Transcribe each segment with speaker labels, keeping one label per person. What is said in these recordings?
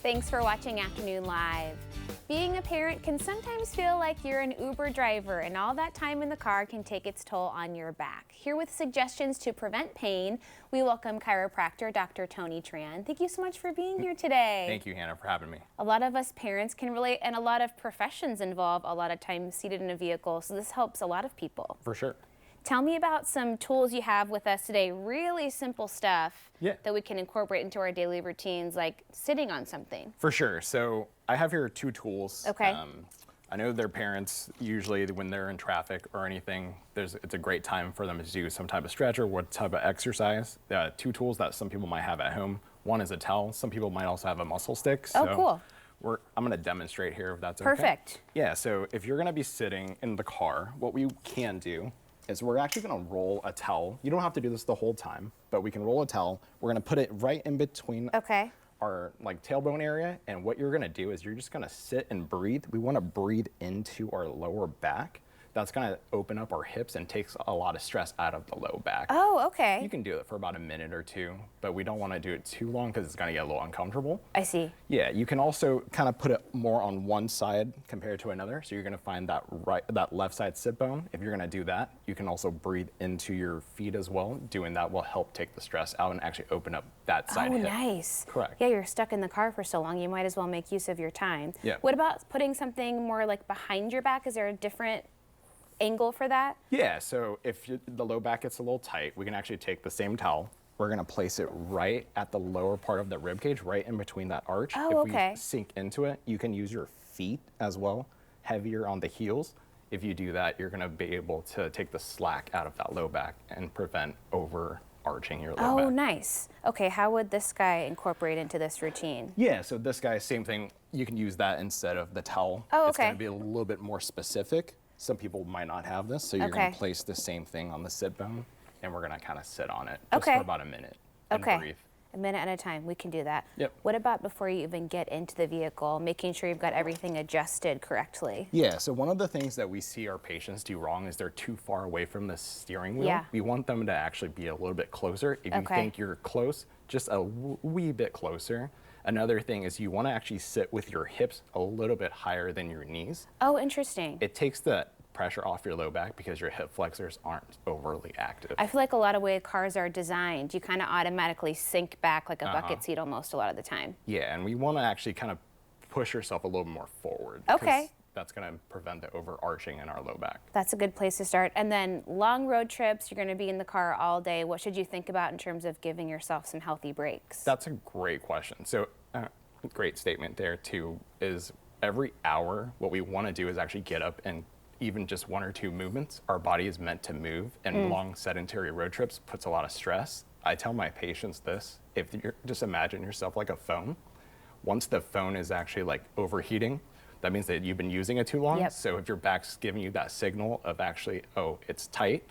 Speaker 1: Thanks for watching Afternoon Live. Being a parent can sometimes feel like you're an Uber driver and all that time in the car can take its toll on your back. Here with suggestions to prevent pain, we welcome chiropractor Dr. Tran. Thank you so much for being here today.
Speaker 2: Thank you, Hannah, for having me.
Speaker 1: A lot of us parents can relate, and a lot of professions involve a lot of time seated in a vehicle, so this helps a lot of people.
Speaker 2: For sure.
Speaker 1: Tell me about some tools you have with us today, really simple stuff that we can incorporate into our daily routines, like sitting on something.
Speaker 2: For sure. So I have here 2 tools.
Speaker 1: Okay.
Speaker 2: I know their parents, usually when they're in traffic or anything, it's a great time for them to do some type of stretch or what type of exercise. 2 tools that some people might have at home. One is a towel. Some people might also have a muscle stick.
Speaker 1: Oh, cool.
Speaker 2: I'm going to demonstrate here if that's okay.
Speaker 1: Perfect.
Speaker 2: Yeah, so if you're going to be sitting in the car, what we can do is we're actually going to roll a towel. You don't have to do this the whole time, but we can roll a towel. We're going to put it right in between our tailbone area, and what you're going to do is you're just going to sit and breathe. We want to breathe into our lower back. That's going to open up our hips and takes a lot of stress out of the low back.
Speaker 1: Oh, okay.
Speaker 2: You can do it for about a minute or 2, but we don't want to do it too long because it's going to get a little uncomfortable.
Speaker 1: I see.
Speaker 2: Yeah, you can also kind of put it more on one side compared to another. So you're going to find that left side sit bone. If you're going to do that, you can also breathe into your feet as well. Doing that will help take the stress out and actually open up that side hip.
Speaker 1: Oh, nice.
Speaker 2: Correct.
Speaker 1: Yeah, you're stuck in the car for so long, you might as well make use of your time.
Speaker 2: Yeah.
Speaker 1: What about putting something more like behind your back? Is there a different angle for that?
Speaker 2: Yeah, so if the low back gets a little tight, we can actually take the same towel. We're going to place it right at the lower part of the rib cage, right in between that arch.
Speaker 1: Oh,
Speaker 2: if we sink into it, you can use your feet as well, heavier on the heels. If you do that, you're going to be able to take the slack out of that low back and prevent overarching your low back.
Speaker 1: Oh, nice. Okay, how would this guy incorporate into this routine?
Speaker 2: Yeah, so this guy, same thing. You can use that instead of the towel.
Speaker 1: Oh, okay.
Speaker 2: It's going to be a little bit more specific. Some people might not have this, so you're going to place the same thing on the sit bone, and we're going to kind of sit on it just for about a minute and breathe.
Speaker 1: A minute at a time, we can do that.
Speaker 2: Yep.
Speaker 1: What about before you even get into the vehicle, making sure you've got everything adjusted correctly?
Speaker 2: Yeah, so one of the things that we see our patients do wrong is they're too far away from the steering wheel.
Speaker 1: Yeah.
Speaker 2: We want them to actually be a little bit closer. If you think you're close, just a wee bit closer. Another thing is you want to actually sit with your hips a little bit higher than your knees.
Speaker 1: Oh, interesting.
Speaker 2: It takes the pressure off your low back because your hip flexors aren't overly active.
Speaker 1: I feel like a lot of way cars are designed, you kind of automatically sink back like a bucket seat almost a lot of the time.
Speaker 2: Yeah, and we want to actually kind of push yourself a little more forward.
Speaker 1: Okay.
Speaker 2: That's going to prevent the overarching in our low back.
Speaker 1: That's a good place to start. And then long road trips, you're going to be in the car all day. What should you think about in terms of giving yourself some healthy breaks?
Speaker 2: That's a great question. So great statement there too, is every hour, what we want to do is actually get up and even just 1 or 2 movements. Our body is meant to move, and long sedentary road trips puts a lot of stress. I tell my patients this: if you're just imagine yourself like a phone. Once the phone is actually like overheating, that means that you've been using it too long.
Speaker 1: Yep.
Speaker 2: So if your back's giving you that signal of actually, oh, it's tight,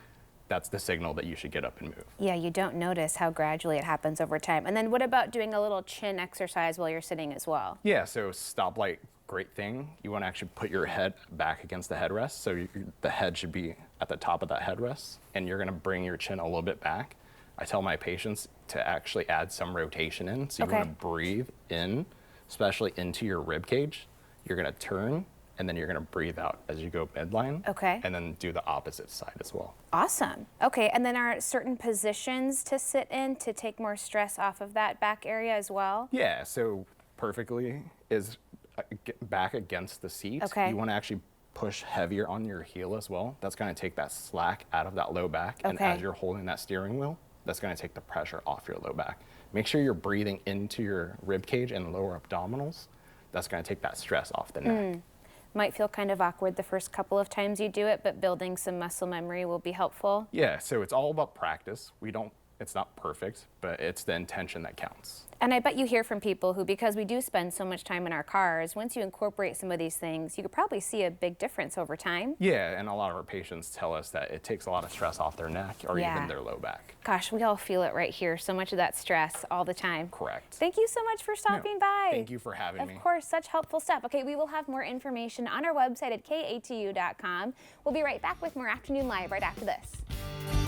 Speaker 2: that's the signal that you should get up and move.
Speaker 1: Yeah, you don't notice how gradually it happens over time. And then what about doing a little chin exercise while you're sitting as well?
Speaker 2: Yeah, so stoplight, great thing. You want to actually put your head back against the headrest. So the head should be at the top of that headrest, and you're going to bring your chin a little bit back. I tell my patients to actually add some rotation in. So you want to breathe in, especially into your rib cage. You're going to turn, and then you're going to breathe out as you go midline.
Speaker 1: Okay.
Speaker 2: And then do the opposite side as well.
Speaker 1: Awesome. Okay, and then are certain positions to sit in to take more stress off of that back area as well?
Speaker 2: Yeah, so perfectly is back against the seat.
Speaker 1: Okay.
Speaker 2: You want to actually push heavier on your heel as well. That's going to take that slack out of that low back. And as you're holding that steering wheel, that's going to take the pressure off your low back. Make sure you're breathing into your rib cage and lower abdominals. That's going to take that stress off the neck.
Speaker 1: Might feel kind of awkward the first couple of times you do it, but building some muscle memory will be helpful.
Speaker 2: Yeah, so it's all about practice. It's not perfect, but it's the intention that counts.
Speaker 1: And I bet you hear from people who, because we do spend so much time in our cars, once you incorporate some of these things, you could probably see a big difference over time.
Speaker 2: Yeah, and a lot of our patients tell us that it takes a lot of stress off their neck or even their low back.
Speaker 1: Gosh, we all feel it right here. So much of that stress all the time.
Speaker 2: Correct.
Speaker 1: Thank you so much for stopping by.
Speaker 2: Thank you for having me.
Speaker 1: Of course, such helpful stuff. Okay, we will have more information on our website at katu.com. We'll be right back with more Afternoon Live right after this.